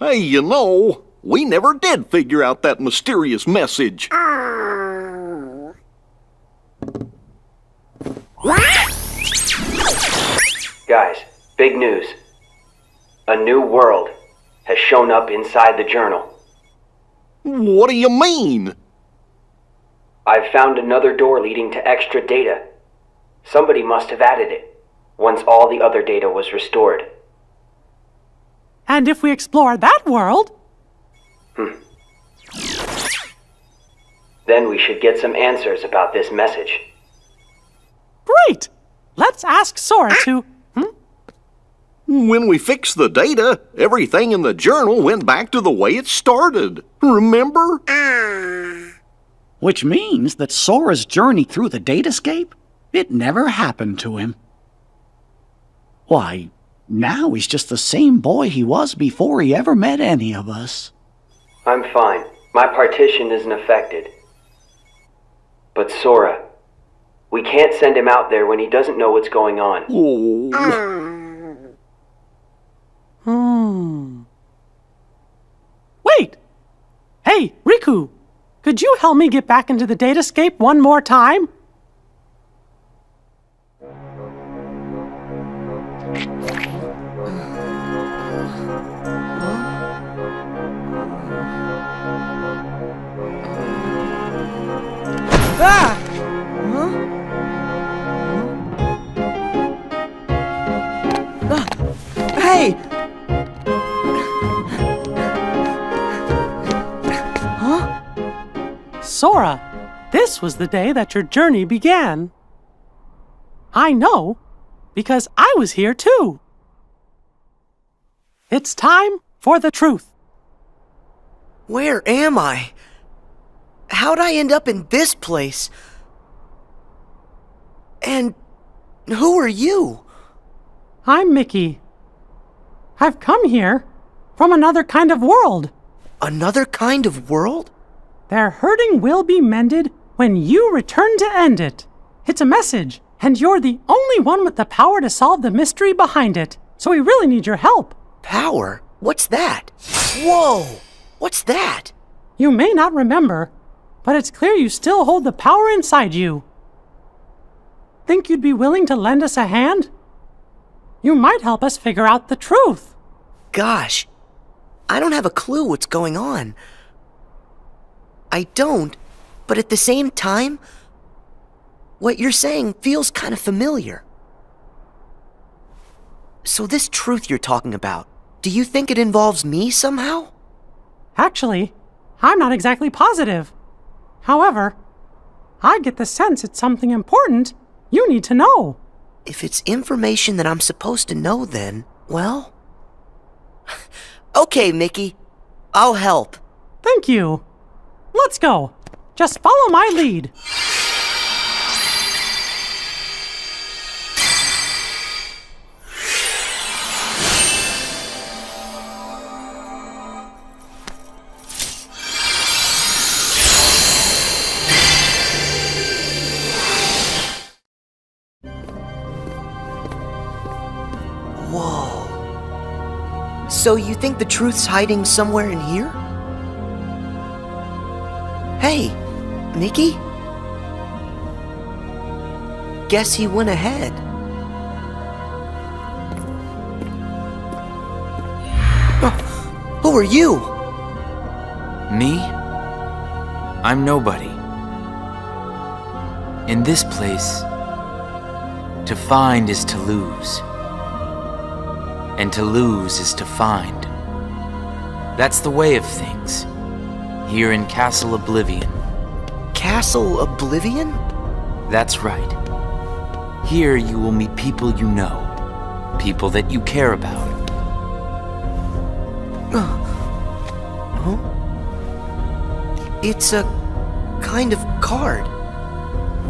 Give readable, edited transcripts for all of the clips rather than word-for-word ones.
Hey, we never did figure out that mysterious message. Guys, big news. A new world has shown up inside the journal. What do you mean? I've found another door leading to extra data. Somebody must have added it, once all the other data was restored. And if we explore that world... Then we should get some answers about this message. Great! Let's ask Sora to... When we fixed the data, everything in the journal went back to the way it started. Remember? Which means that Sora's journey through the datascape, it never happened to him. Why, now he's just the same boy he was before he ever met any of us. I'm fine. My partition isn't affected. But Sora, we can't send him out there when he doesn't know what's going on. Wait! Hey, Riku! Could you help me get back into the datascape one more time? Hey! Sora, this was the day that your journey began. I know, because I was here too. It's time for the truth. Where am I? How'd I end up in this place? And who are you? I'm Mickey. I've come here from another kind of world. Another kind of world? Their hurting will be mended when you return to end it. It's a message, and you're the only one with the power to solve the mystery behind it. So we really need your help. Power? What's that? Whoa! What's that? You may not remember, but it's clear you still hold the power inside you. Think you'd be willing to lend us a hand? You might help us figure out the truth. Gosh, I don't have a clue what's going on. I don't, but at the same time, what you're saying feels kind of familiar. So this truth you're talking about, do you think it involves me somehow? Actually, I'm not exactly positive. However, I get the sense it's something important you need to know. If it's information that I'm supposed to know, then, well... Okay, Mickey. I'll help. Thank you. Let's go. Just follow my lead. Whoa. So you think the truth's hiding somewhere in here? Hey, Mickey? Guess he went ahead. Who are you? Me? I'm nobody. In this place, to find is to lose. And to lose is to find. That's the way of things. Here in Castle Oblivion. Castle Oblivion? That's right. Here you will meet people you know. People that you care about. Huh? It's a kind of card.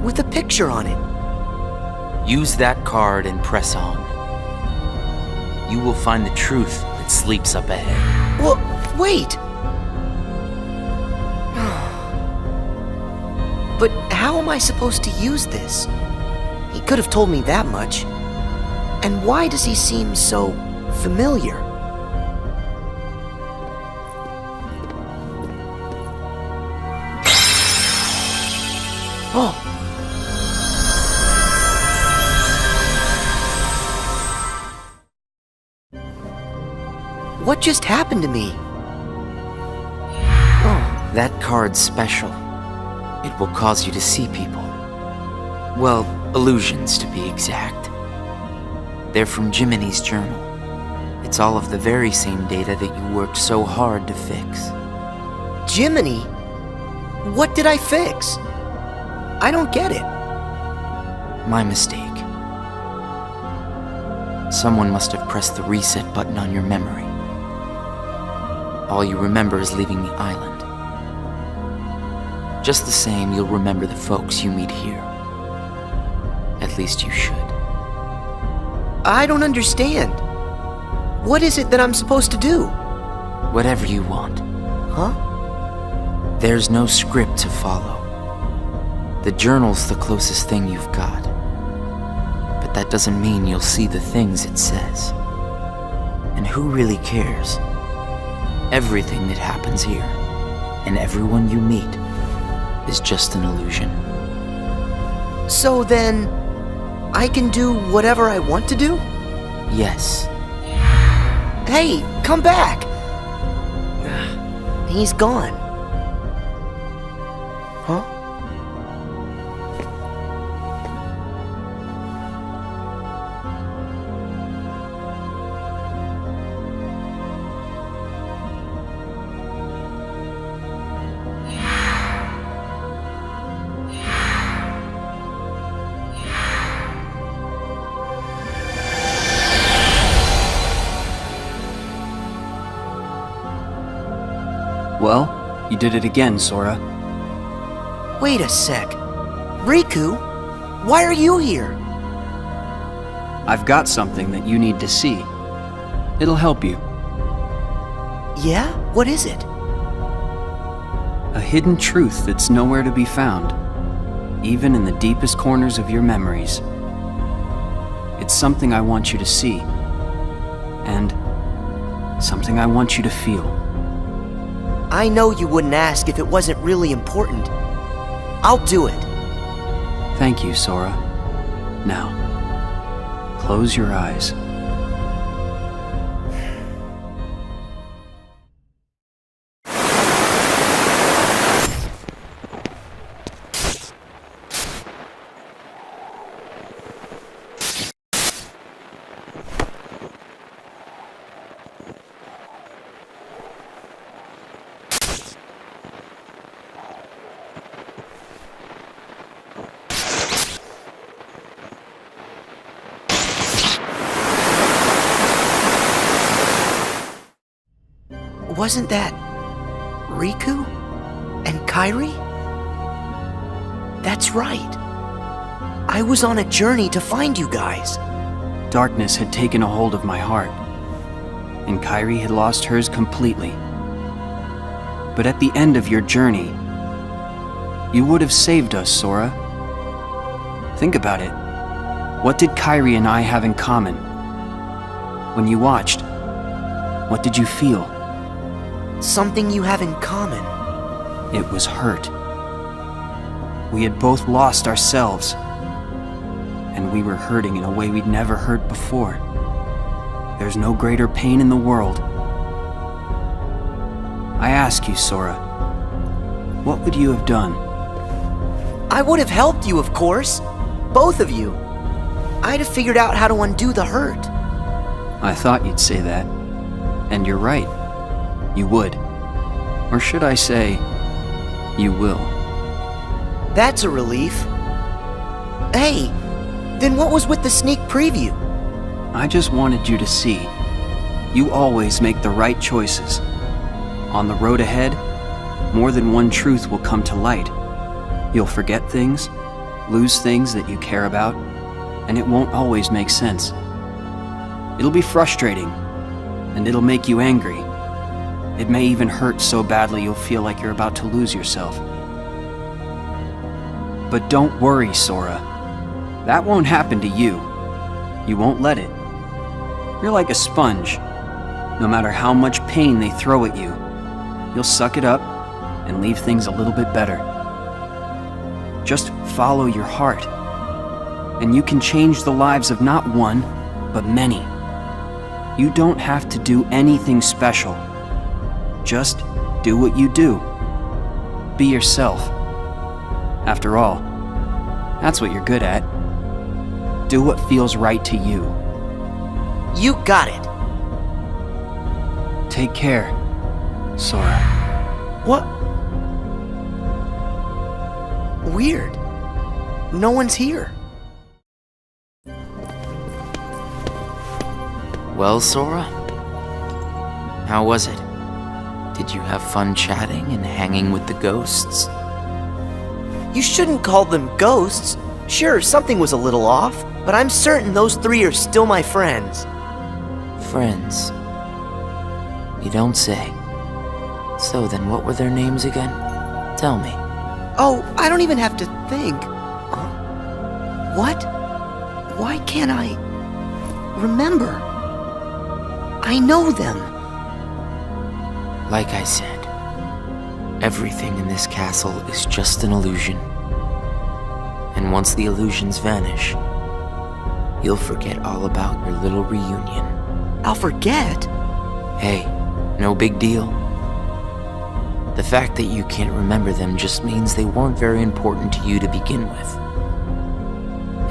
With a picture on it. Use that card and press on. You will find the truth that sleeps up ahead. Well, wait! But how am I supposed to use this? He could have told me that much. And why does he seem so familiar? Oh. What just happened to me? Oh, That card's special. It will cause you to see people. Well, illusions to be exact. They're from Jiminy's journal. It's all of the very same data that you worked so hard to fix. Jiminy? What did I fix? I don't get it. My mistake. Someone must have pressed the reset button on your memory. All you remember is leaving the island. Just the same, you'll remember the folks you meet here. At least you should. I don't understand. What is it that I'm supposed to do? Whatever you want. Huh? There's no script to follow. The journal's the closest thing you've got. But that doesn't mean you'll see the things it says. And who really cares? Everything that happens here, and everyone you meet, is just an illusion. So then, I can do whatever I want to do? Yes, Hey, come back! He's gone. Huh? Well, you did it again, Sora. Wait a sec. Riku? Why are you here? I've got something that you need to see. It'll help you. Yeah? What is it? A hidden truth that's nowhere to be found, even in the deepest corners of your memories. It's something I want you to see, and something I want you to feel. I know you wouldn't ask if it wasn't really important. I'll do it. Thank you, Sora. Now, close your eyes. Wasn't that Riku and Kairi? That's right. I was on a journey to find you guys. Darkness had taken a hold of my heart, and Kairi had lost hers completely. But at the end of your journey, you would have saved us, Sora. Think about it. What did Kairi and I have in common? When you watched, what did you feel? Something you have in common. It was hurt. We had both lost ourselves, and we were hurting in a way we'd never hurt before. There's no greater pain in the world. I ask you, Sora, what would you have done? I would have helped you, of course. Both of you. I'd have figured out how to undo the hurt. I thought you'd say that, and you're right. You would. Or should I say, you will. That's a relief. Hey, then what was with the sneak preview? I just wanted you to see. You always make the right choices. On the road ahead, more than one truth will come to light. You'll forget things, lose things that you care about, and it won't always make sense. It'll be frustrating, and it'll make you angry. It may even hurt so badly you'll feel like you're about to lose yourself. But don't worry, Sora. That won't happen to you. You won't let it. You're like a sponge. No matter how much pain they throw at you, you'll suck it up and leave things a little bit better. Just follow your heart. And you can change the lives of not one, but many. You don't have to do anything special. Just do what you do. Be yourself. After all, that's what you're good at. Do what feels right to you. You got it. Take care, Sora. What? Weird. No one's here. Well, Sora? How was it? Did you have fun chatting and hanging with the ghosts? You shouldn't call them ghosts. Sure, something was a little off, but I'm certain those three are still my friends. Friends? You don't say. So then what were their names again? Tell me. Oh, I don't even have to think. What? Why can't I remember? I know them. Like I said, everything in this castle is just an illusion. And once the illusions vanish, you'll forget all about your little reunion. I'll forget? Hey, no big deal. The fact that you can't remember them just means they weren't very important to you to begin with.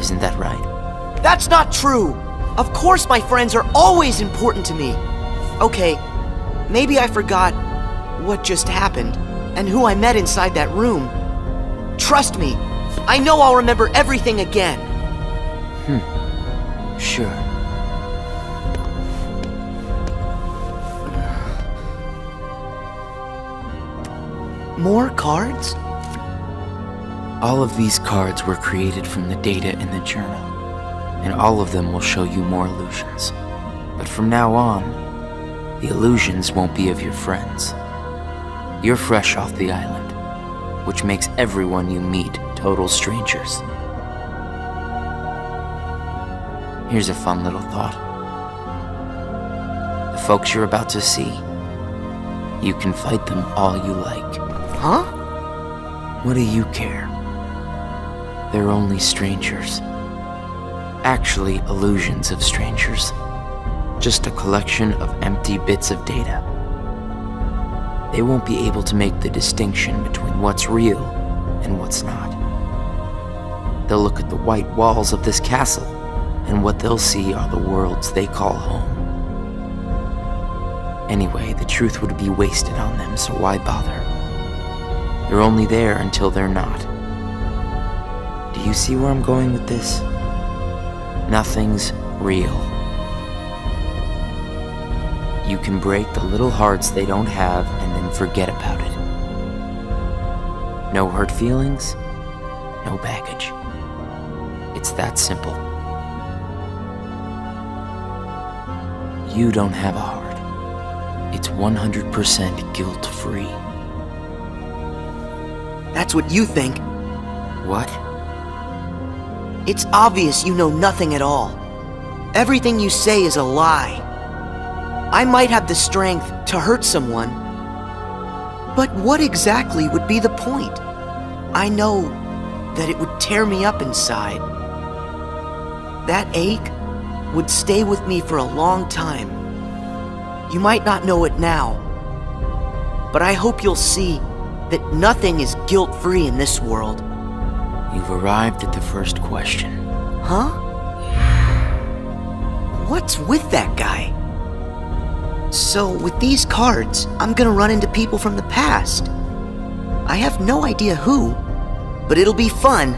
Isn't that right? That's not true! Of course my friends are always important to me. Okay, maybe I forgot what just happened and who I met inside that room. Trust me, I know I'll remember everything again. Sure. More cards? All of these cards were created from the data in the journal, and all of them will show you more illusions. But from now on, the illusions won't be of your friends. You're fresh off the island, which makes everyone you meet total strangers. Here's a fun little thought. The folks you're about to see, you can fight them all you like. Huh? What do you care? They're only strangers. Actually, illusions of strangers. Just a collection of empty bits of data. They won't be able to make the distinction between what's real and what's not. They'll look at the white walls of this castle, and what they'll see are the worlds they call home. Anyway, the truth would be wasted on them, so why bother? They're only there until they're not. Do you see where I'm going with this? Nothing's real. You can break the little hearts they don't have and then forget about it. No hurt feelings, no baggage. It's that simple. You don't have a heart. It's 100% guilt-free. That's what you think. What? It's obvious you know nothing at all. Everything you say is a lie. I might have the strength to hurt someone, but what exactly would be the point? I know that it would tear me up inside. That ache would stay with me for a long time. You might not know it now, but I hope you'll see that nothing is guilt-free in this world. You've arrived at the first question. Huh? What's with that guy? So, with these cards, I'm gonna run into people from the past. I have no idea who, but it'll be fun.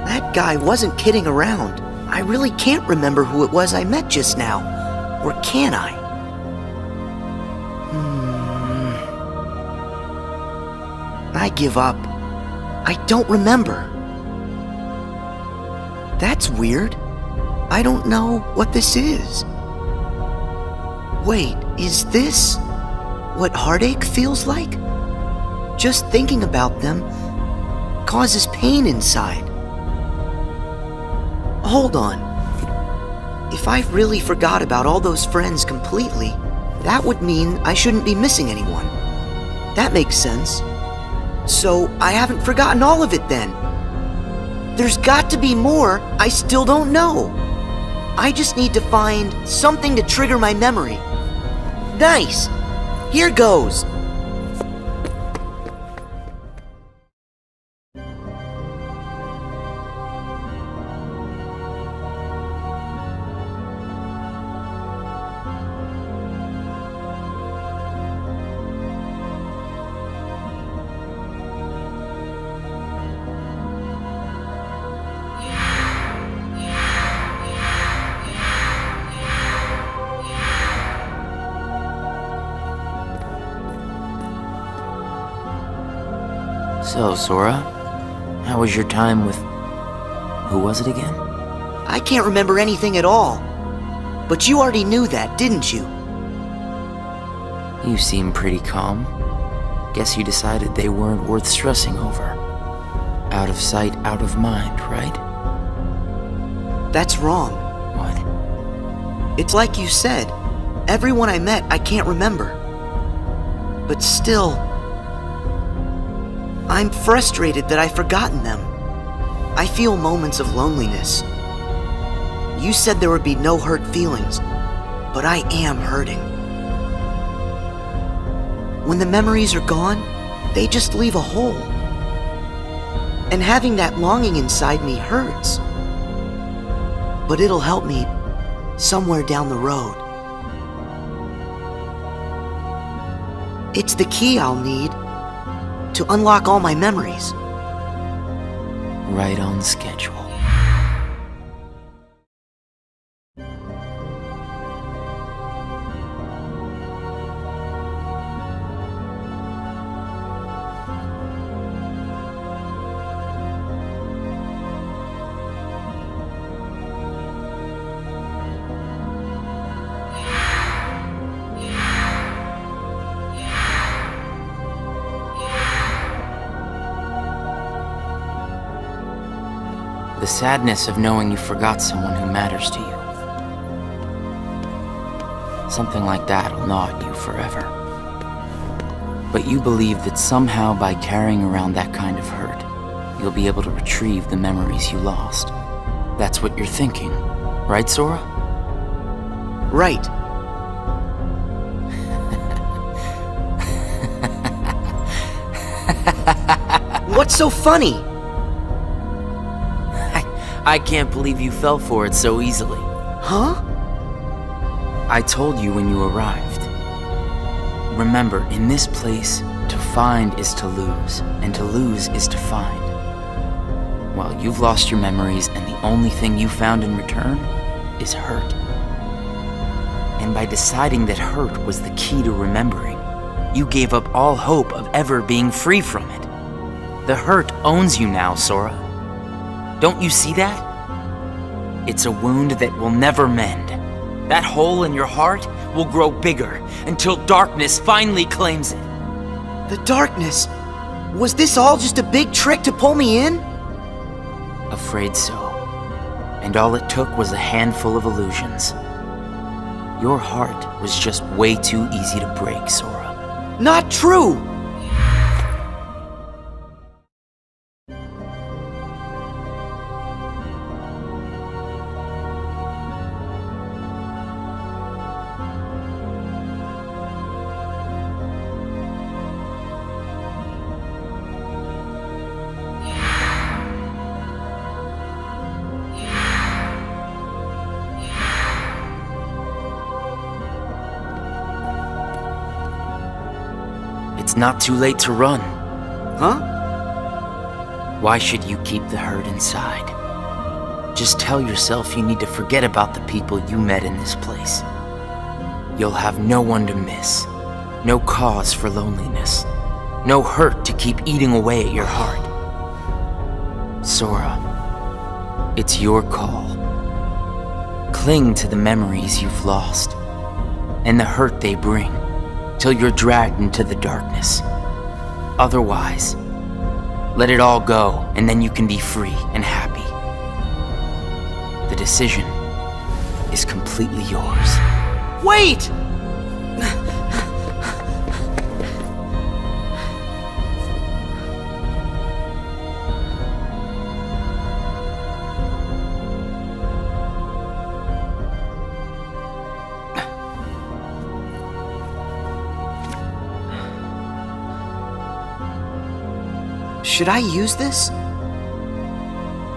That guy wasn't kidding around. I really can't remember who it was I met just now. Or can I? I give up. I don't remember. That's weird. I don't know what this is. Wait, is this what heartache feels like? Just thinking about them causes pain inside. Hold on. If I really forgot about all those friends completely, that would mean I shouldn't be missing anyone. That makes sense. So I haven't forgotten all of it then. There's got to be more I still don't know. I just need to find something to trigger my memory. Nice! Here goes! So, Sora, how was your time with... who was it again? I can't remember anything at all. But you already knew that, didn't you? You seem pretty calm. Guess you decided they weren't worth stressing over. Out of sight, out of mind, right? That's wrong. What? It's like you said. Everyone I met, I can't remember. But still... I'm frustrated that I've forgotten them. I feel moments of loneliness. You said there would be no hurt feelings, but I am hurting. When the memories are gone, they just leave a hole. And having that longing inside me hurts. But it'll help me somewhere down the road. It's the key I'll need to unlock all my memories. Right on schedule. The sadness of knowing you forgot someone who matters to you. Something like that will gnaw at you forever. But you believe that somehow by carrying around that kind of hurt, you'll be able to retrieve the memories you lost. That's what you're thinking, right, Sora? Right. What's so funny? I can't believe you fell for it so easily. Huh? I told you when you arrived. Remember, in this place, to find is to lose, and to lose is to find. Well, you've lost your memories, and the only thing you found in return is hurt. And by deciding that hurt was the key to remembering, you gave up all hope of ever being free from it. The hurt owns you now, Sora. Don't you see that? It's a wound that will never mend. That hole in your heart will grow bigger until darkness finally claims it. The darkness? Was this all just a big trick to pull me in? Afraid so. And all it took was a handful of illusions. Your heart was just way too easy to break, Sora. Not true! It's not too late to run. Huh? Why should you keep the hurt inside? Just tell yourself you need to forget about the people you met in this place. You'll have no one to miss, no cause for loneliness, no hurt to keep eating away at your heart. Sora, it's your call. cling to the memories you've lost and the hurt they bring till you're dragged into the darkness. Otherwise, let it all go and then you can be free and happy. The decision is completely yours. Wait! Should I use this?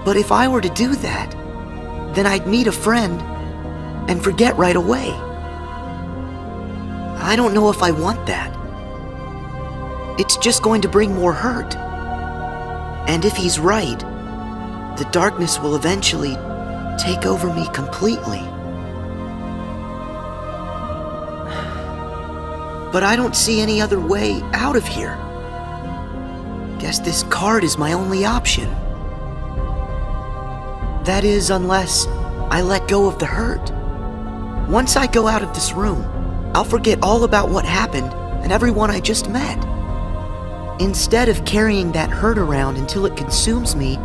But if I were to do that, then I'd meet a friend and forget right away. I don't know if I want that. It's just going to bring more hurt. And if he's right, the darkness will eventually take over me completely. But I don't see any other way out of here. Guess this card is my only option. That is, unless I let go of the hurt. Once I go out of this room, I'll forget all about what happened and everyone I just met. Instead of carrying that hurt around until it consumes me,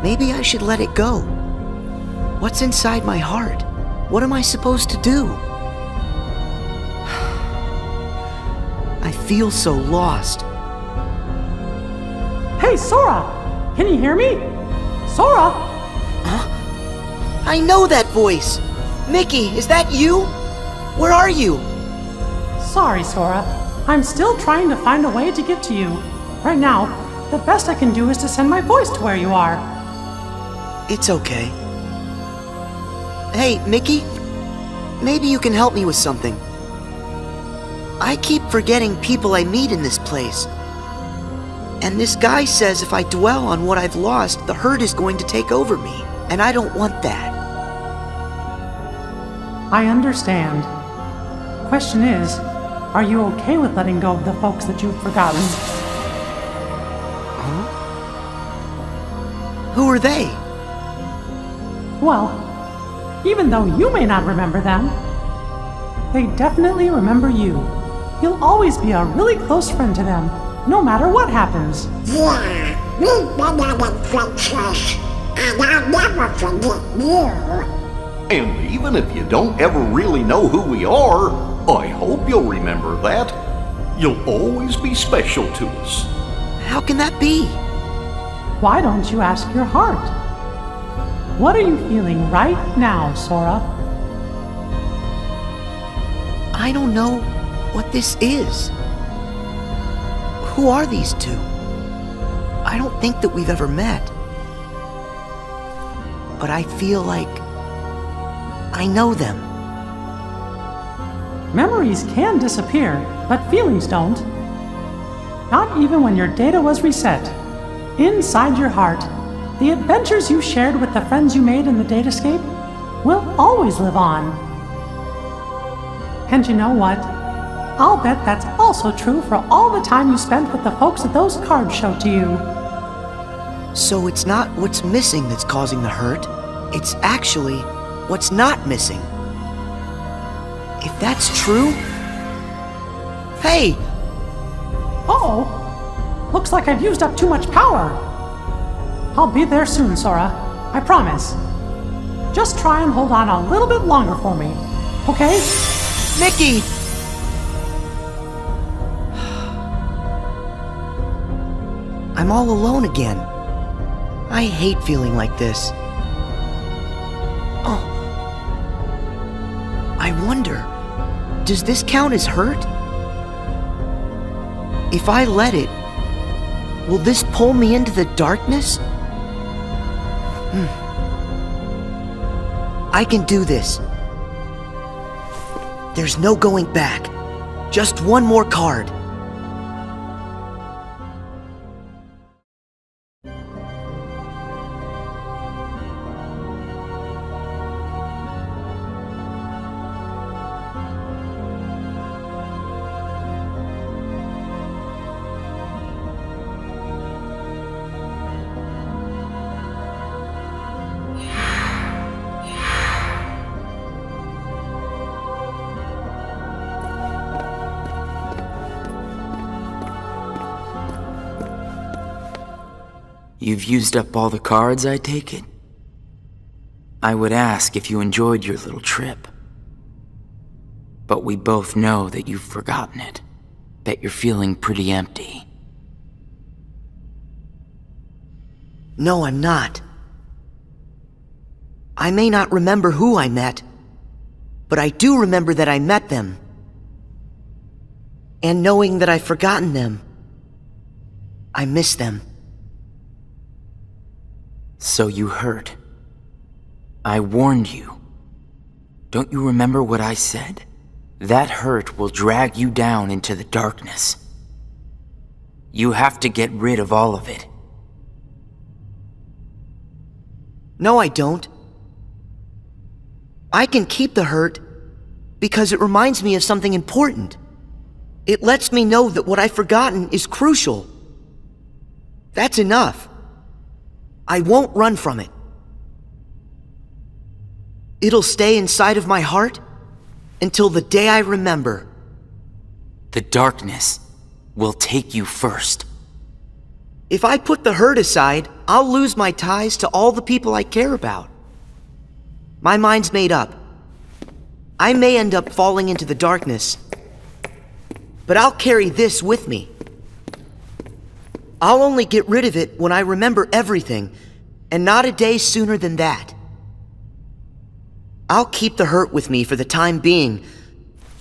maybe I should let it go. What's inside my heart? What am I supposed to do? I feel so lost. Hey, Sora! Can you hear me? Sora! I know that voice! Mickey, is that you? Where are you? Sorry, Sora. I'm still trying to find a way to get to you. Right now, the best I can do is to send my voice to where you are. It's okay. Hey, Mickey? Maybe you can help me with something. I keep forgetting people I meet in this place. And this guy says if I dwell on what I've lost, the hurt is going to take over me. And I don't want that. I understand. Question is, are you okay with letting go of the folks that you've forgotten? Who are they? Well, even though you may not remember them, they definitely remember you. You'll always be a really close friend to them, no matter what happens. Yeah, we've been adventures, and I'll never forget you. And even if you don't ever really know who we are, I hope you'll remember that. You'll always be special to us. How can that be? Why don't you ask your heart? What are you feeling right now, Sora? I don't know what this is. Who are these two? I don't think that we've ever met. But I feel like I know them. Memories can disappear, but feelings don't. Not even when your data was reset. Inside your heart, the adventures you shared with the friends you made in the Datascape will always live on. And you know what? I'll bet that's also true for all the time you spent with the folks that those cards showed to you. So it's not what's missing that's causing the hurt. It's actually what's not missing. If that's true... Hey! Uh-oh! Looks like I've used up too much power. I'll be there soon, Sora. I promise. Just try and hold on a little bit longer for me, okay? Mickey! I'm all alone again. I hate feeling like this. Oh. I wonder, does this count as hurt? If I let it, will this pull me into the darkness? I can do this. There's no going back. Just one more card. You've used up all the cards, I take it? I would ask if you enjoyed your little trip. But we both know that you've forgotten it. Bet you're feeling pretty empty. No, I'm not. I may not remember who I met, but I do remember that I met them. And knowing that I've forgotten them, I miss them. So you hurt. I warned you. Don't you remember what I said? That hurt will drag you down into the darkness. You have to get rid of all of it. No, I don't. I can keep the hurt because it reminds me of something important. It lets me know that what I've forgotten is crucial. That's enough. I won't run from it. It'll stay inside of my heart until the day I remember. The darkness will take you first. If I put the hurt aside, I'll lose my ties to all the people I care about. My mind's made up. I may end up falling into the darkness, but I'll carry this with me. I'll only get rid of it when I remember everything, and not a day sooner than that. I'll keep the hurt with me for the time being.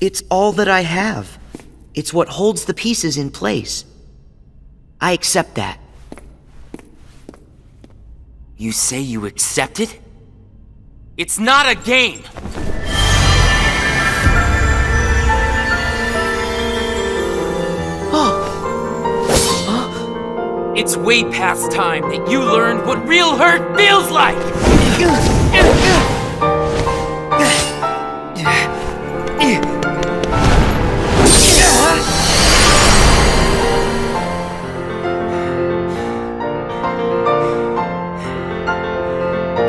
It's all that I have. It's what holds the pieces in place. I accept that. You say you accept it? It's not a game! It's way past time that you learned what real hurt feels like!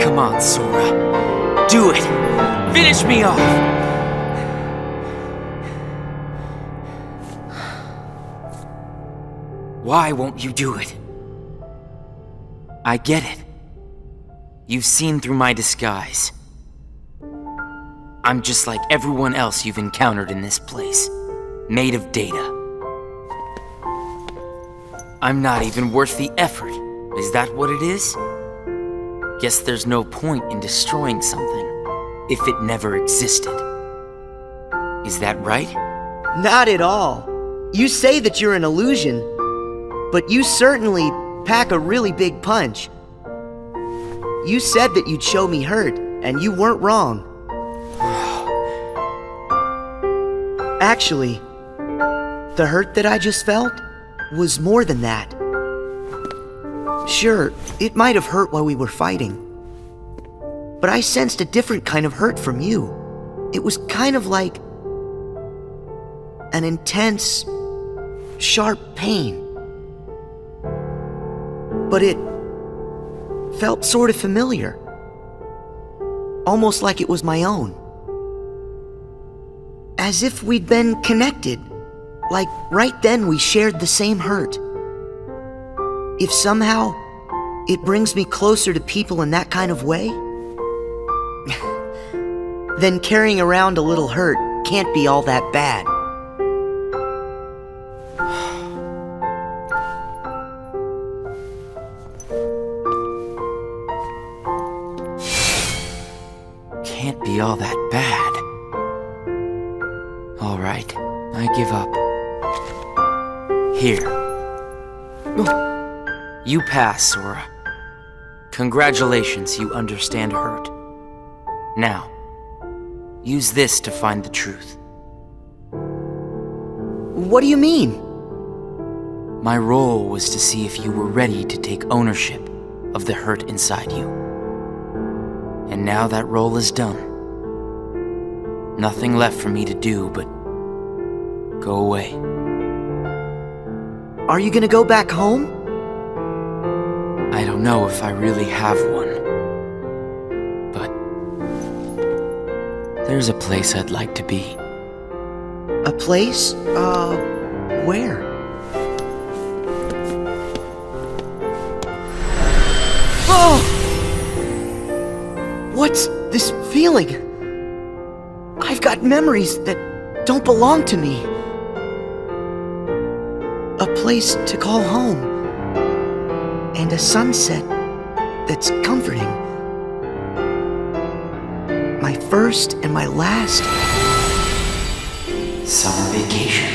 Come on, Sora. Do it! Finish me off! Why won't you do it? I get it. You've seen through my disguise. I'm just like everyone else you've encountered in this place, made of data. I'm not even worth the effort. Is that what it is? Guess there's no point in destroying something if it never existed. Is that right? Not at all. You say that you're an illusion, but you certainly pack a really big punch. You said that you'd show me hurt, and you weren't wrong. Actually, the hurt that I just felt was more than that. Sure, it might have hurt while we were fighting, but I sensed a different kind of hurt from you. It was kind of like an intense, sharp pain. But it felt sort of familiar. Almost like it was my own. As if we'd been connected. Like right then we shared the same hurt. If somehow it brings me closer to people in that kind of way, then carrying around a little hurt can't be all that bad. Can't be all that bad. All right, I give up. Here. You pass, Sora. Congratulations, you understand hurt. Now, use this to find the truth. What do you mean? My role was to see if you were ready to take ownership of the hurt inside you. And now that role is done. Nothing left for me to do but go away. Are you gonna go back home? I don't know if I really have one. But there's a place I'd like to be. A place? Where? feeling. I've got memories that don't belong to me. A place to call home. And a sunset that's comforting. My first and my last Summer vacation.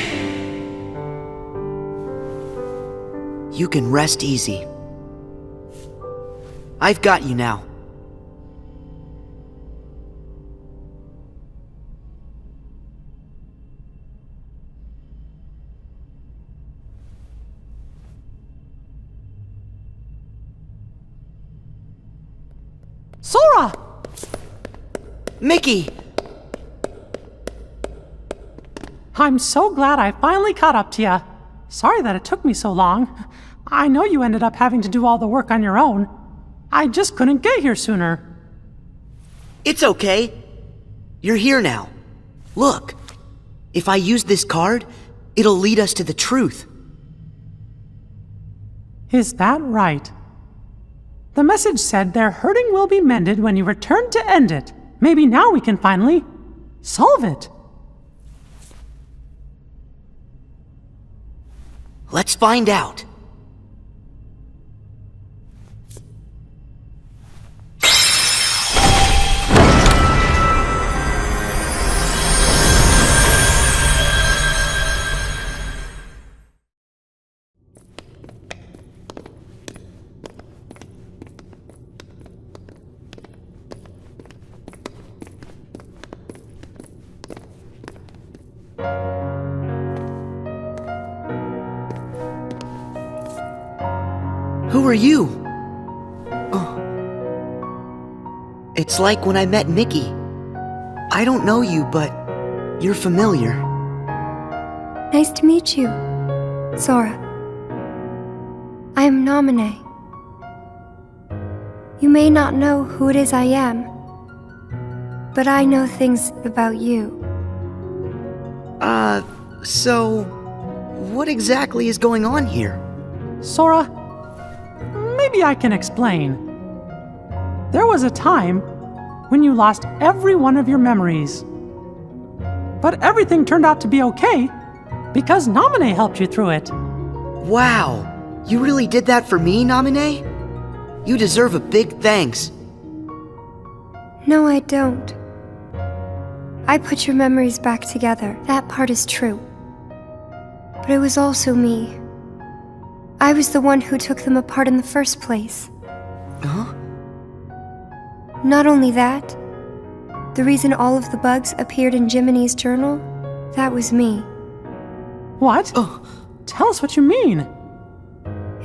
You can rest easy. I've got you now. Sora! Mickey! I'm so glad I finally caught up to you. Sorry that it took me so long. I know you ended up having to do all the work on your own. I just couldn't get here sooner. It's okay. You're here now. Look, if I use this card, it'll lead us to the truth. Is that right? The message said their hurting will be mended when you return to end it. Maybe now we can finally solve it. Let's find out. Who are you? Oh. It's like when I met Mickey. I don't know you, but you're familiar. Nice to meet you, Sora. I am Naminé. You may not know who it is I am, but I know things about you. So what exactly is going on here? Sora, maybe I can explain. There was a time when you lost every one of your memories. But everything turned out to be okay because Naminé helped you through it. Wow, you really did that for me, Naminé? You deserve a big thanks. No, I don't. I put your memories back together. That part is true. But it was also me. I was the one who took them apart in the first place. Huh? Not only that, the reason all of the bugs appeared in Jiminy's journal, that was me. What? Oh. Tell us what you mean.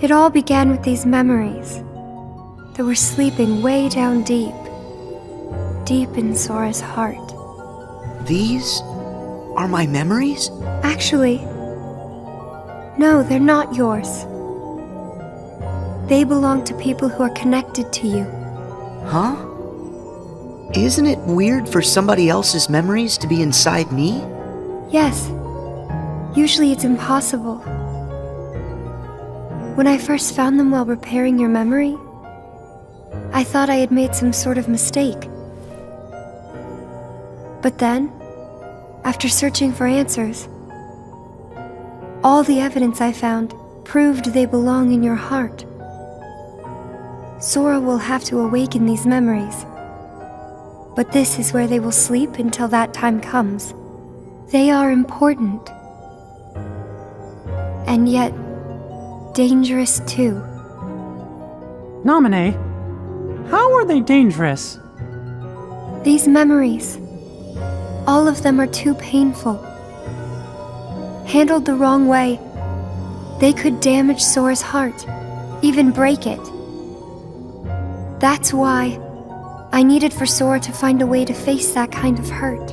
It all began with these memories that were sleeping way down deep in Sora's heart. These are my memories? Actually, no, they're not yours. They belong to people who are connected to you. Huh? Isn't it weird for somebody else's memories to be inside me? Yes. Usually it's impossible. When I first found them while repairing your memory, I thought I had made some sort of mistake. But then, after searching for answers, all the evidence I found proved they belong in your heart. Sora will have to awaken these memories, but this is where they will sleep until that time comes. They are important, and yet dangerous too. Naminé, how are they dangerous? These memories, all of them are too painful. Handled the wrong way, they could damage Sora's heart, even break it. That's why I needed for Sora to find a way to face that kind of hurt.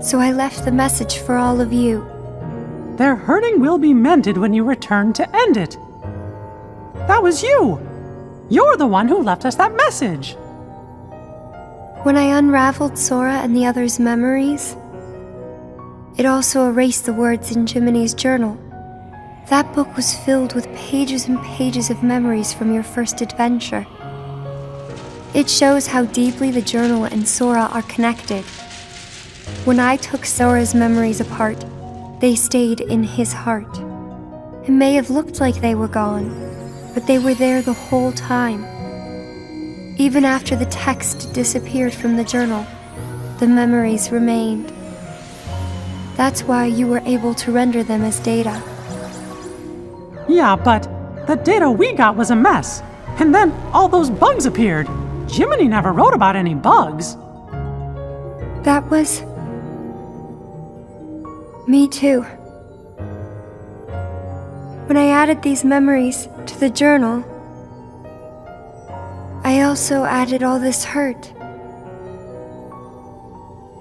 So I left the message for all of you. Their hurting will be mended when you return to end it. That was you. You're the one who left us that message. When I unraveled Sora and the others' memories, it also erased the words in Jiminy's journal. That book was filled with pages and pages of memories from your first adventure. It shows how deeply the journal and Sora are connected. When I took Sora's memories apart, they stayed in his heart. It may have looked like they were gone, but they were there the whole time. Even after the text disappeared from the journal, the memories remained. That's why you were able to render them as data. Yeah, but the data we got was a mess. And then all those bugs appeared. Jiminy never wrote about any bugs. That was... me too. When I added these memories to the journal, I also added all this hurt.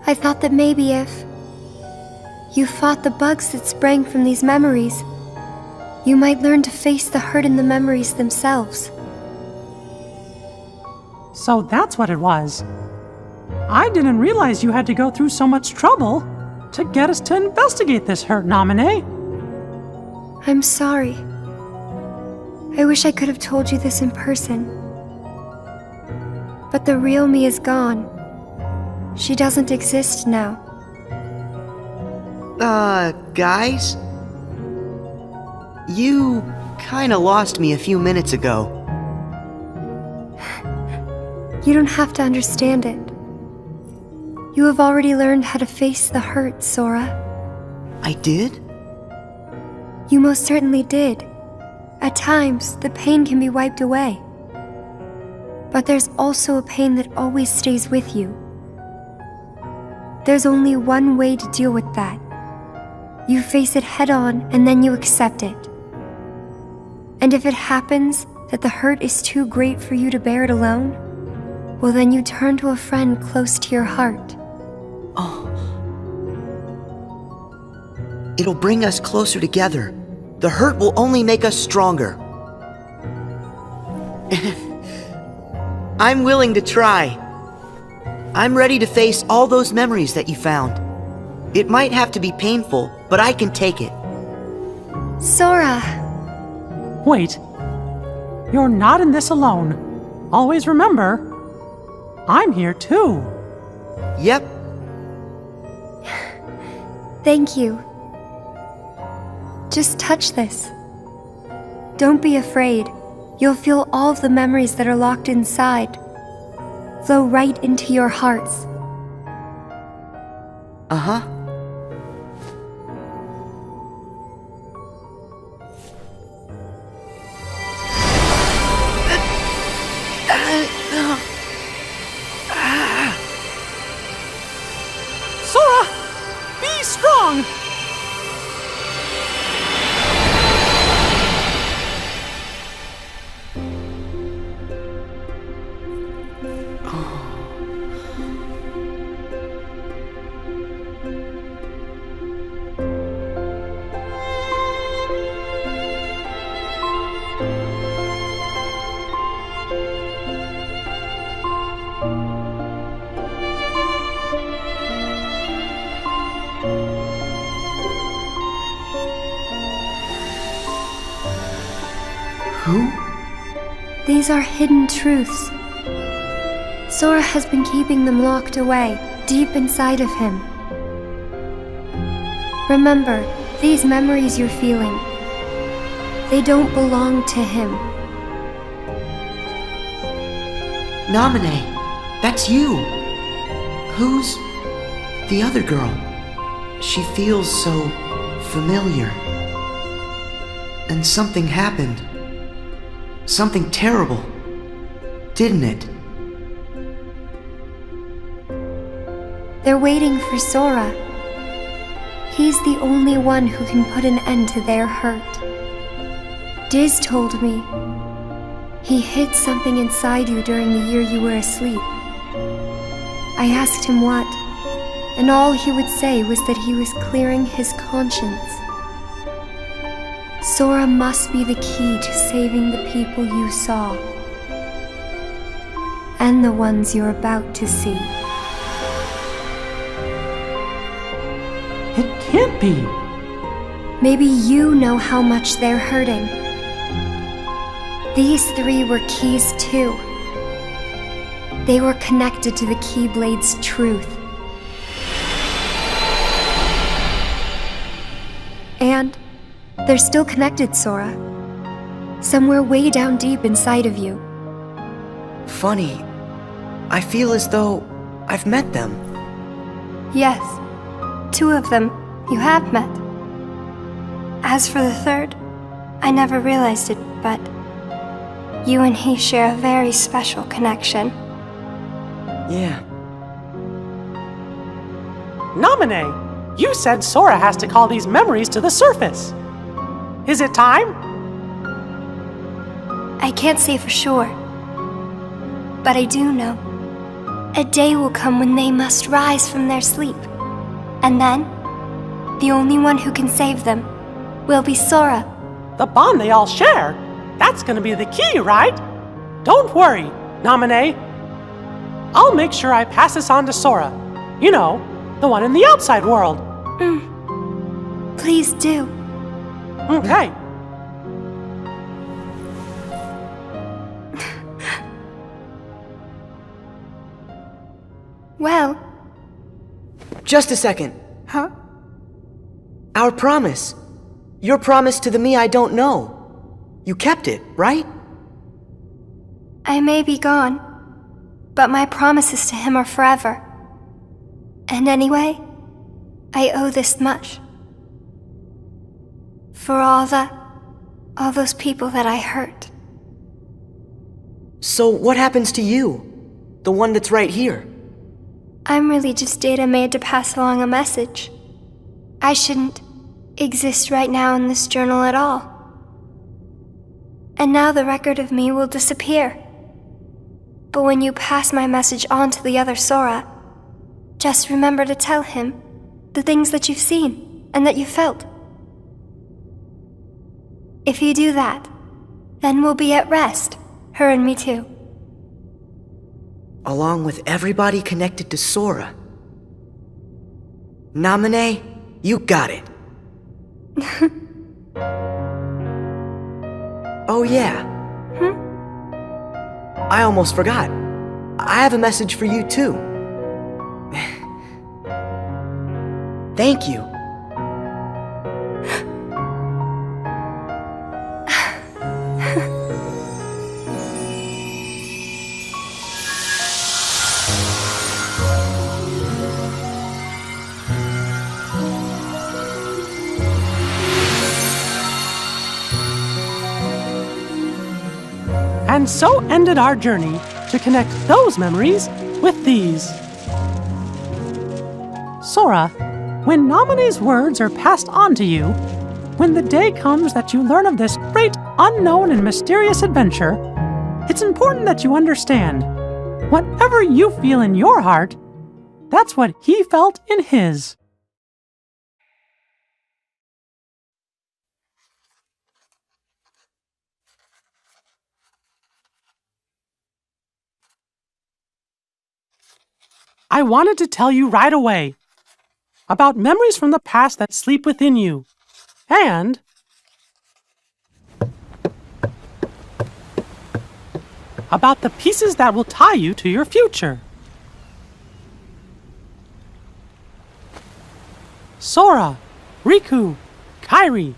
I thought that maybe if you fought the bugs that sprang from these memories, you might learn to face the hurt in the memories themselves. So that's what it was. I didn't realize you had to go through so much trouble to get us to investigate this hurt, Naminé. I'm sorry. I wish I could have told you this in person. But the real me is gone. She doesn't exist now. Guys? You kinda lost me a few minutes ago. You don't have to understand it. You have already learned how to face the hurt, Sora. I did? You most certainly did. At times, the pain can be wiped away. But there's also a pain that always stays with you. There's only one way to deal with that. You face it head on and then you accept it. And if it happens that the hurt is too great for you to bear it alone, well then you turn to a friend close to your heart. Oh. It'll bring us closer together. The hurt will only make us stronger. I'm willing to try. I'm ready to face all those memories that you found. It might have to be painful, but I can take it. Sora! Wait. You're not in this alone. Always remember, I'm here too. Yep. Thank you. Just touch this. Don't be afraid. You'll feel all of the memories that are locked inside flow right into your hearts. Uh-huh. Sora! Be strong! Who? These are hidden truths. Sora has been keeping them locked away, deep inside of him. Remember, these memories you're feeling, they don't belong to him. Naminé, that's you. Who's the other girl? She feels so familiar. And something happened. Something terrible, didn't it? They're waiting for Sora. He's the only one who can put an end to their hurt. Diz told me he hid something inside you during the year you were asleep. I asked him what, and all he would say was that he was clearing his conscience. Sora must be the key to saving the people you saw, and the ones you're about to see. It can't be. Maybe you know how much they're hurting. These three were keys too. They were connected to the Keyblade's truth. And they're still connected, Sora. Somewhere way down deep inside of you. Funny, I feel as though I've met them. Yes, 2 of them you have met. As for the third, I never realized it, but you and he share a very special connection. Yeah. Naminé, you said Sora has to call these memories to the surface. Is it time? I can't say for sure, but I do know. A day will come when they must rise from their sleep, and then the only one who can save them will be Sora. The bond they all share? That's gonna be the key, right? Don't worry, Naminé. I'll make sure I pass this on to Sora. You know, the one in the outside world. Please do. Okay. Well, Just a second. Huh? Our promise. Your promise to the me I don't know. You kept it, right? I may be gone, but my promises to him are forever. And anyway, I owe this much. For all those people that I hurt. So what happens to you? The one that's right here? I'm really just data made to pass along a message. I shouldn't exist right now in this journal at all. And now the record of me will disappear. But when you pass my message on to the other Sora, just remember to tell him the things that you've seen and that you felt. If you do that, then we'll be at rest, her and me too. Along with everybody connected to Sora. Naminé, you got it. Oh yeah. I almost forgot. I have a message for you too. Thank you. And so ended our journey to connect those memories with these. Sora, when Naminé's words are passed on to you, when the day comes that you learn of this great, unknown, and mysterious adventure, it's important that you understand, whatever you feel in your heart, that's what he felt in his. I wanted to tell you right away about memories from the past that sleep within you, and about the pieces that will tie you to your future. Sora, Riku, Kairi,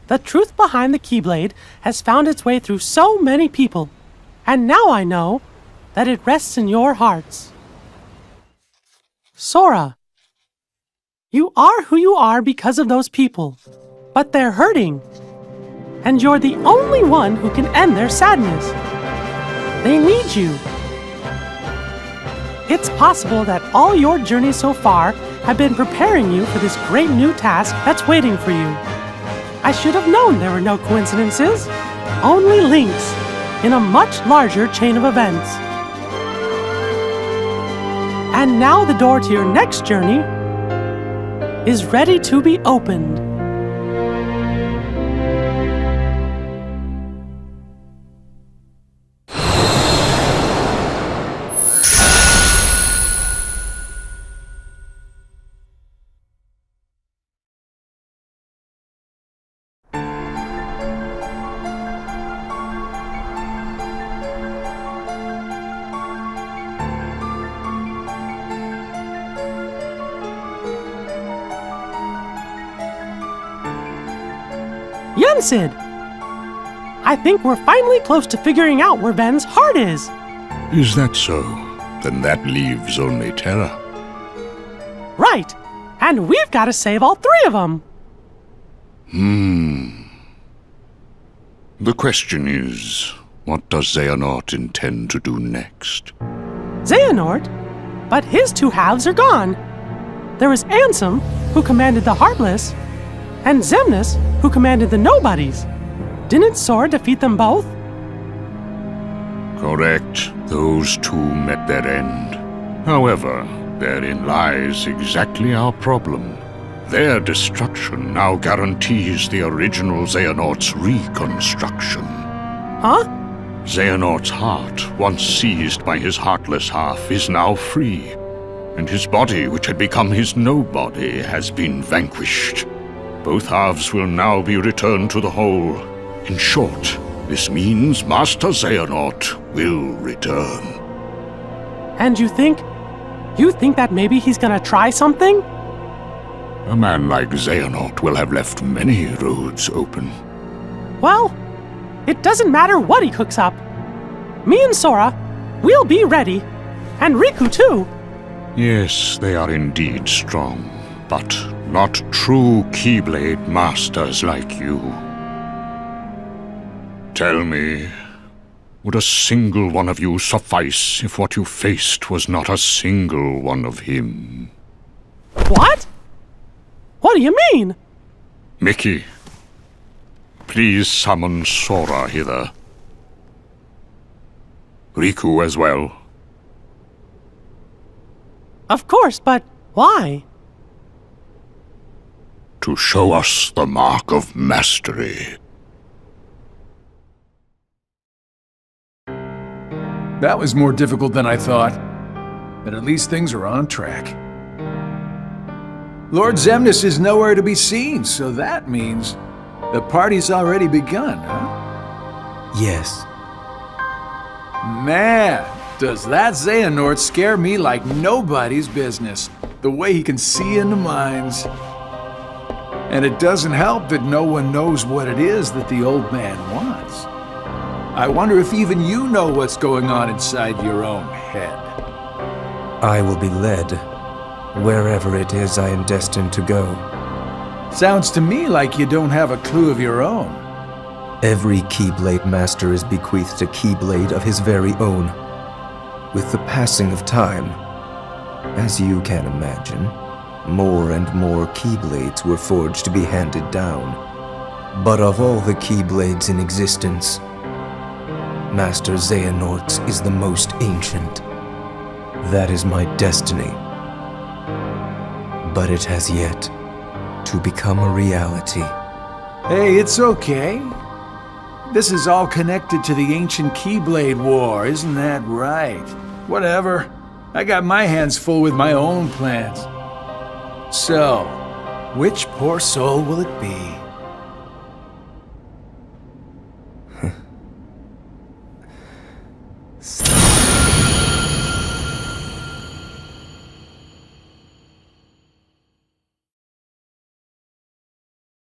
the truth behind the Keyblade has found its way through so many people, and now I know that it rests in your hearts. Sora, you are who you are because of those people, but they're hurting, and you're the only one who can end their sadness. They need you. It's possible that all your journeys so far have been preparing you for this great new task that's waiting for you. I should have known there were no coincidences, only links in a much larger chain of events. And now the door to your next journey is ready to be opened. Yensid! I think we're finally close to figuring out where Ven's heart is. Is that so? Then that leaves only Terra. Right. And we've got to save all three of them. The question is, what does Xehanort intend to do next? Xehanort? But his two halves are gone. There was Ansem, who commanded the Heartless, and Xemnas, who commanded the Nobodies. Didn't Sora defeat them both? Correct. Those two met their end. However, therein lies exactly our problem. Their destruction now guarantees the original Xehanort's reconstruction. Huh? Xehanort's heart, once seized by his heartless half, is now free, and his body, which had become his nobody, has been vanquished. Both halves will now be returned to the whole. In short, this means Master Xehanort will return. And you think that maybe he's gonna try something? A man like Xehanort will have left many roads open. Well, it doesn't matter what he cooks up. Me and Sora, we'll be ready. And Riku too. Yes, they are indeed strong, but not true Keyblade masters like you. Tell me, would a single one of you suffice if what you faced was not a single one of him? What? What do you mean? Mickey, please summon Sora hither. Riku as well. Of course, but why? To show us the mark of mastery. That was more difficult than I thought. But at least things are on track. Lord Xemnas is nowhere to be seen, so that means the party's already begun, huh? Yes. Man, does that Xehanort scare me like nobody's business. The way he can see into minds. And it doesn't help that no one knows what it is that the old man wants. I wonder if even you know what's going on inside your own head. I will be led wherever it is I am destined to go. Sounds to me like you don't have a clue of your own. Every Keyblade Master is bequeathed a Keyblade of his very own. With the passing of time, as you can imagine, more and more Keyblades were forged to be handed down. But of all the Keyblades in existence, Master Xehanort's is the most ancient. That is my destiny. But it has yet to become a reality. Hey, it's okay. This is all connected to the ancient Keyblade War, isn't that right? Whatever. I got my hands full with my own plans. So, which poor soul will it be?